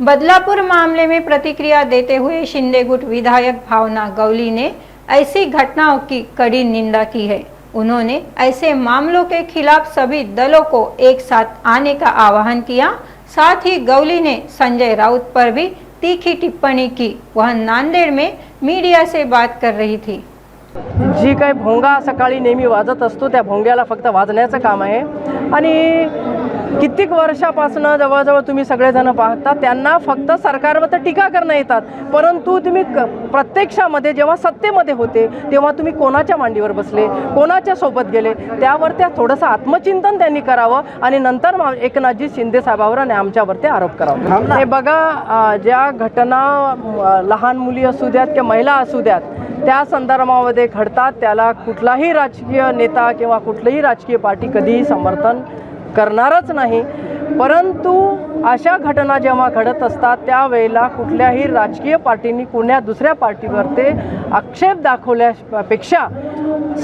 बदलापुर मामले में प्रतिक्रिया देते हुए शिंदे गुट विधायक भावना गवली ने ऐसी घटनाओं की कड़ी निंदा की है। उन्होंने ऐसे मामलों के खिलाफ सभी दलों को एक साथ आने का आह्वान किया। साथ ही गवली ने संजय राउत पर भी तीखी टिप्पणी की। वह नांदेड़ में मीडिया से बात कर रही थी। जी काही भोंगा सकाळी नेहमी वाजत असतो त्या भोंग्याला फक्त वाजण्याचं काम आहे आणि कित्येक वर्षापासून जवळजवळ तुम्ही सगळेजण पाहता त्यांना फक्त सरकारवर टीका करणं येतात, परंतु तुम्ही प्रत्यक्षामध्ये जेव्हा सत्तेमध्ये होते तेव्हा तुम्ही कोणाच्या मांडीवर बसले, कोणाच्या सोबत गेले, त्यावर त्या थोडंसं आत्मचिंतन त्यांनी करावं आणि नंतर एकनाथजी शिंदे साहेबांवर आणि आमच्यावरती आरोप करावा। हे बघा, ज्या घटना लहान मुली असू द्यात किंवा महिला असू द्यात त्या संदर्भामध्ये घडतात त्याला कुठलाही राजकीय नेता किंवा कुठलीही राजकीय पार्टी कधीही समर्थन करणारच नाही। परंतु अशा घटना जेव्हा घडत असतात त्यावेळेला कुठल्याही राजकीय पार्टींनी कोण्या दुसऱ्या पार्टीवर ते आक्षेप दाखवल्यापेक्षा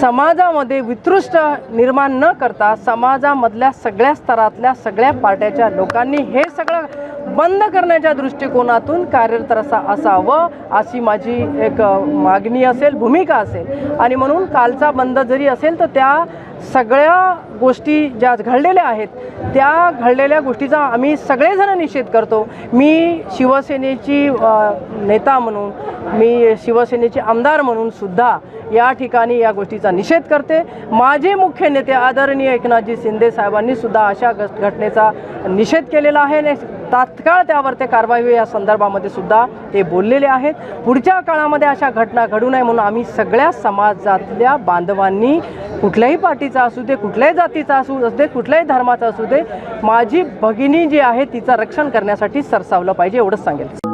समाजामध्ये वितृष्ट निर्माण न करता समाजामधल्या सगळ्या स्तरातल्या सगळ्या पार्ट्याच्या लोकांनी हे सगळं बंद करण्याच्या दृष्टिकोनातून कार्यरत असावं अशी माझी एक मागणी असेल, भूमिका असेल। आणि म्हणून कालचा बंद जरी असेल तर त्या सगळ्या गोष्टी ज्या घडलेल्या आहेत त्या घडलेल्या गोष्टीचा आम्ही सगळेजण निषेध करतो। मी शिवसेनेची नेता म्हणून, मी शिवसेनेचे आमदार म्हणून सुद्धा या ठिकाणी या गोष्टीचा निषेध करते। माझे मुख्य नेते आदरणीय एकनाथजी शिंदे साहेबांनी सुद्धा अशा घटनेचा निषेध केलेला आहे। तात्काळ त्यावर ते कारवाई या संदर्भामध्ये सुद्धा ते बोललेले आहेत। पुढच्या काळामध्ये अशा घटना घडू नये म्हणून आम्ही सगळ्या समाजातल्या बांधवांनी, कुठल्याही पार्टीचा असू दे, कुठल्याही जातीचा असू दे, कुठल्याही धर्माचा असू दे, माझी भगिनी जी आहे तिचं रक्षण करण्यासाठी सरसावलं पाहिजे एवढंच सांगेल।